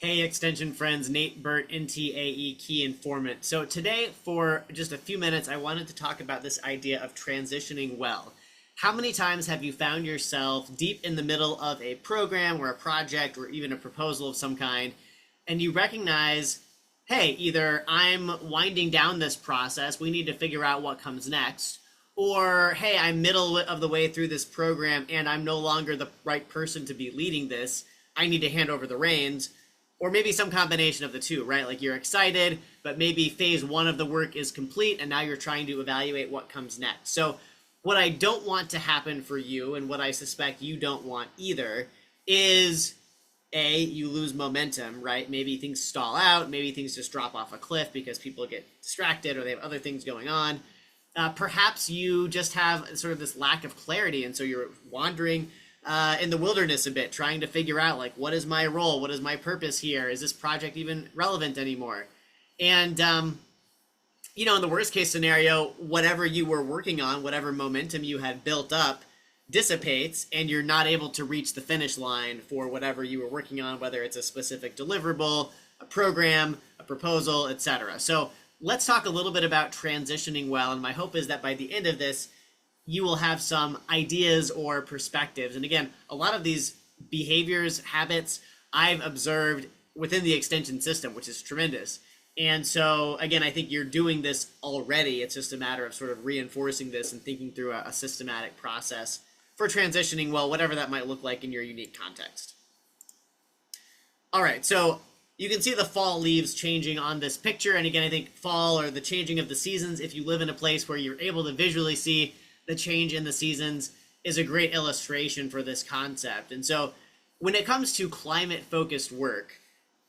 Hey, Extension friends, Nate Birt, NTAE Key Informant. So today, for just a few minutes, I wanted to talk about this idea of transitioning well. How many times have you found yourself deep in the middle of a program or a project or even a proposal of some kind, and you recognize, hey, either I'm winding down this process, we need to figure out what comes next, or hey, I'm middle of the way through this program and I'm no longer the right person to be leading this, I need to hand over the reins. Or maybe some combination of the two, right? Like you're excited, but maybe phase one of the work is complete and now you're trying to evaluate what comes next. So what I don't want to happen for you, and what I suspect you don't want either, is you lose momentum, right? Maybe things stall out, maybe things just drop off a cliff because people get distracted or they have other things going on. Perhaps you just have sort of this lack of clarity, and so you're wandering in the wilderness a bit, trying to figure out, like, what is my role? What is my purpose here? Is this project even relevant anymore? And, in the worst case scenario, whatever you were working on, whatever momentum you had built up, dissipates and you're not able to reach the finish line for whatever you were working on, whether it's a specific deliverable, a program, a proposal, etc. So let's talk a little bit about transitioning well. And my hope is that by the end of this, you will have some ideas or perspectives. And again, a lot of these behaviors, habits, I've observed within the extension system, which is tremendous. And so, again, I think you're doing this already. It's just a matter of sort of reinforcing this and thinking through a systematic process for transitioning well, whatever that might look like in your unique context. All right, so you can see the fall leaves changing on this picture. And again, I think fall, or the changing of the seasons, if you live in a place where you're able to visually see the change in the seasons, is a great illustration for this concept. And so when it comes to climate-focused work,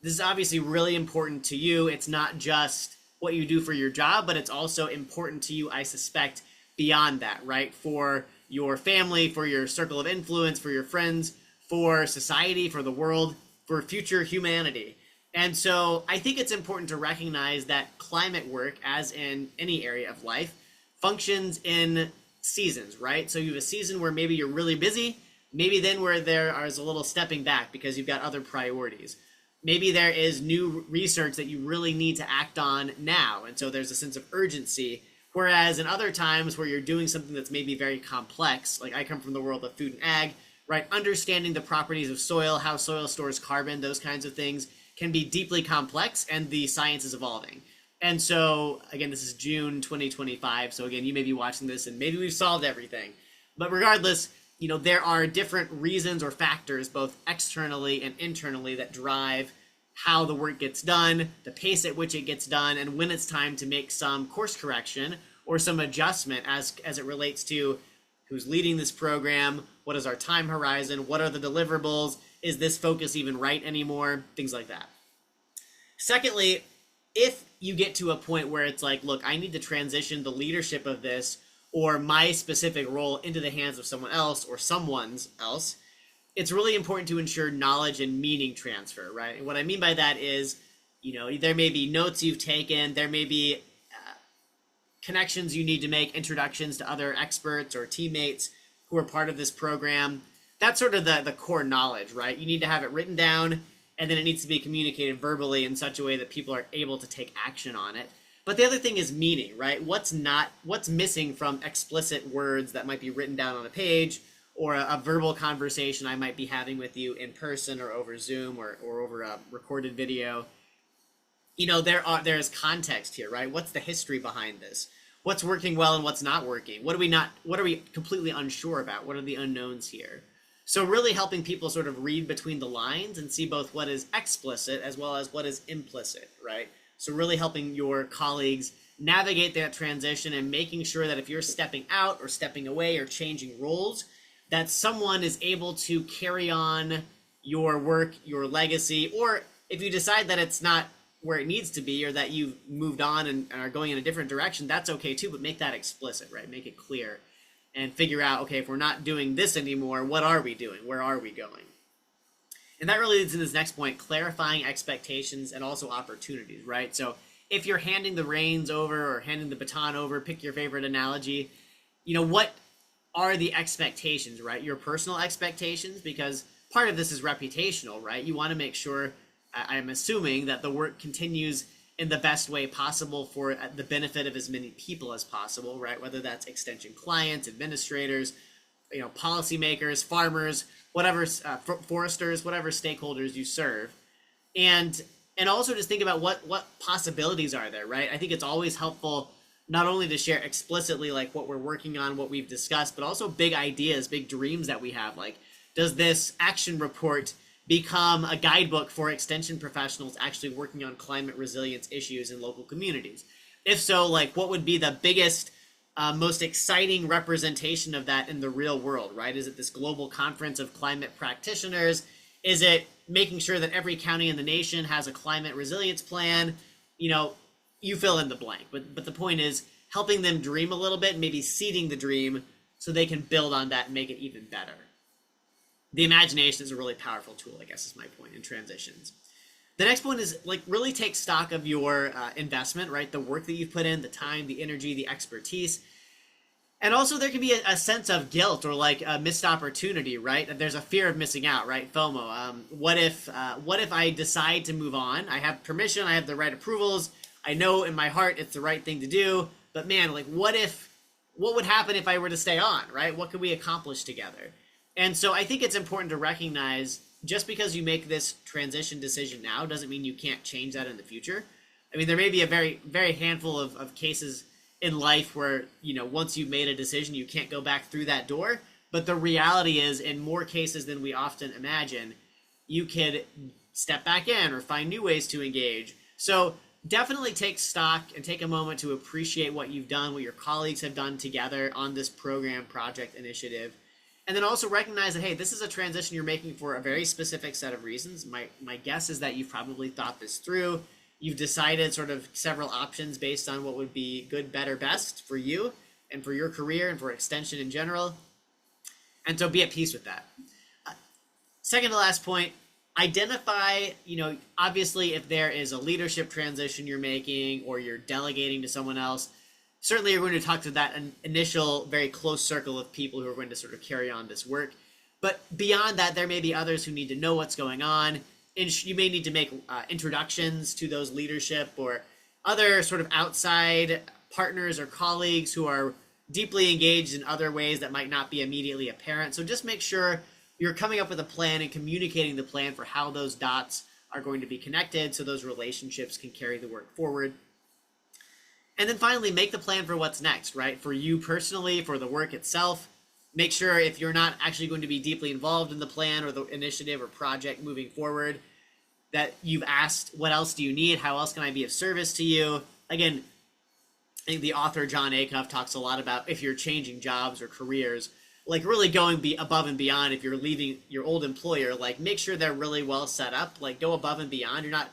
this is obviously really important to you. It's not just what you do for your job, but it's also important to you, I suspect, beyond that, right? For your family, for your circle of influence, for your friends, for society, for the world, for future humanity. And so I think it's important to recognize that climate work, as in any area of life, functions in seasons, right? So you have a season where maybe you're really busy, maybe then where there is a little stepping back because you've got other priorities. Maybe there is new research that you really need to act on now, and so there's a sense of urgency. Whereas in other times where you're doing something that's maybe very complex, like I come from the world of food and ag, right? Understanding the properties of soil, how soil stores carbon, those kinds of things can be deeply complex, and the science is evolving. And so, again, this is June 2025. So again, you may be watching this and maybe we've solved everything. But regardless, there are different reasons or factors, both externally and internally, that drive how the work gets done, the pace at which it gets done, and when it's time to make some course correction or some adjustment as it relates to who's leading this program, what is our time horizon, what are the deliverables, is this focus even right anymore, things like that. Secondly, if you get to a point where it's like, look, I need to transition the leadership of this or my specific role into the hands of someone else or someone's else, it's really important to ensure knowledge and meaning transfer, right? And what I mean by that is, there may be notes you've taken, there may be connections you need to make, introductions to other experts or teammates who are part of this program. That's sort of the core knowledge, right? You need to have it written down, and then it needs to be communicated verbally in such a way that people are able to take action on it. But the other thing is meaning, right? What's missing from explicit words that might be written down on a page, or a verbal conversation I might be having with you in person or over Zoom or over a recorded video. There's context here, right? What's the history behind this? What's working well and what's not working? What are we completely unsure about? What are the unknowns here? So really helping people sort of read between the lines and see both what is explicit as well as what is implicit, right? So really helping your colleagues navigate that transition and making sure that if you're stepping out or stepping away or changing roles, that someone is able to carry on your work, your legacy, or if you decide that it's not where it needs to be or that you've moved on and are going in a different direction, that's okay too, but make that explicit, right? Make it clear. And figure out, okay, if we're not doing this anymore, what are we doing? Where are we going? And that really leads to this next point, clarifying expectations and also opportunities, right? So if you're handing the reins over or handing the baton over, pick your favorite analogy, what are the expectations, right? Your personal expectations, because part of this is reputational, right? You want to make sure I'm assuming that the work continues in the best way possible for the benefit of as many people as possible, right? Whether that's extension clients, administrators, policymakers, farmers, whatever, foresters, whatever stakeholders you serve. And also just think about what possibilities are there, right? I think it's always helpful not only to share explicitly like what we're working on, what we've discussed, but also big ideas, big dreams that we have. Like, does this action report become a guidebook for extension professionals actually working on climate resilience issues in local communities? If so, like, what would be the biggest, most exciting representation of that in the real world, right? Is it this global conference of climate practitioners? Is it making sure that every county in the nation has a climate resilience plan? You fill in the blank. But the point is helping them dream a little bit, maybe seeding the dream so they can build on that and make it even better. The imagination is a really powerful tool, I guess is my point in transitions. The next point is like really take stock of your investment, right? The work that you've put in, the time, the energy, the expertise. And also there can be a sense of guilt or like a missed opportunity, right? There's a fear of missing out, right? FOMO. What if I decide to move on? I have permission, I have the right approvals. I know in my heart it's the right thing to do, but man, like what would happen if I were to stay on, right? What could we accomplish together? And so I think it's important to recognize just because you make this transition decision now doesn't mean you can't change that in the future. I mean, there may be a very, very handful of cases in life where, once you've made a decision, you can't go back through that door. But the reality is, in more cases than we often imagine, you could step back in or find new ways to engage. So definitely take stock and take a moment to appreciate what you've done, what your colleagues have done together on this program, project, initiative. And then also recognize that, hey, this is a transition you're making for a very specific set of reasons. My guess is that you've probably thought this through. You've decided sort of several options based on what would be good, better, best for you and for your career and for extension in general. And so be at peace with that. Second to last point, identify, obviously if there is a leadership transition you're making or you're delegating to someone else, certainly you're going to talk to that initial very close circle of people who are going to sort of carry on this work. But beyond that, there may be others who need to know what's going on. And you may need to make introductions to those leadership or other sort of outside partners or colleagues who are deeply engaged in other ways that might not be immediately apparent. So just make sure you're coming up with a plan and communicating the plan for how those dots are going to be connected so those relationships can carry the work forward. And then finally, make the plan for what's next, right? For you personally, for the work itself. Make sure if you're not actually going to be deeply involved in the plan or the initiative or project moving forward, that you've asked, what else do you need? How else can I be of service to you? Again, I think the author John Acuff talks a lot about if you're changing jobs or careers, like really going above and beyond. If you're leaving your old employer, like make sure they're really well set up, like go above and beyond. You're not,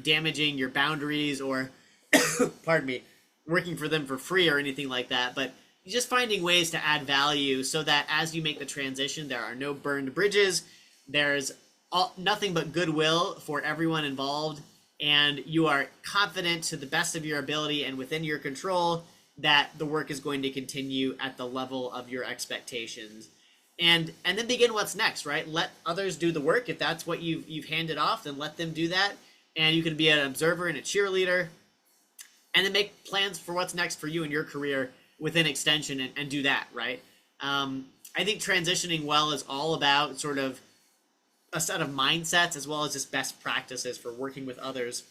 damaging your boundaries or, pardon me, working for them for free or anything like that. But just finding ways to add value so that as you make the transition, there are no burned bridges. There's nothing but goodwill for everyone involved. And you are confident to the best of your ability and within your control that the work is going to continue at the level of your expectations. And then begin what's next, right? Let others do the work. If that's what you've handed off, then let them do that. And you can be an observer and a cheerleader. And then make plans for what's next for you in your career within extension and do that, right? I think transitioning well is all about sort of a set of mindsets as well as just best practices for working with others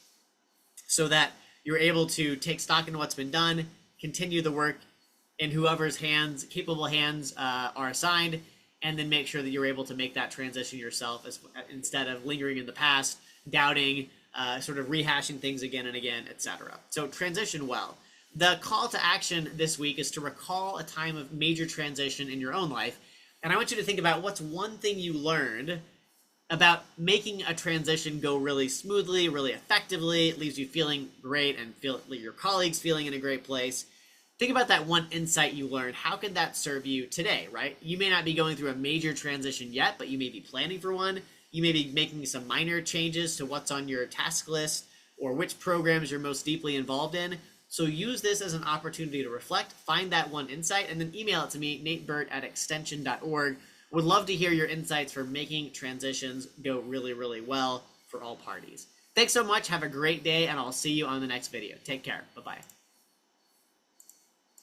so that you're able to take stock in what's been done, continue the work in whoever's capable hands are assigned, and then make sure that you're able to make that transition yourself instead of lingering in the past, doubting, sort of rehashing things again and again, etc. So transition well. The call to action this week is to recall a time of major transition in your own life. And I want you to think about what's one thing you learned about making a transition go really smoothly, really effectively. It leaves you feeling great and your colleagues feeling in a great place. Think about that one insight you learned. How can that serve you today, right? You may not be going through a major transition yet, but you may be planning for one. You may be making some minor changes to what's on your task list or which programs you're most deeply involved in. So use this as an opportunity to reflect, find that one insight, and then email it to me, natebirt@extension.org. Would love to hear your insights for making transitions go really, really well. for all parties. Thanks so much. Have a great day, and I'll see you on the next video. Take care. Bye-bye.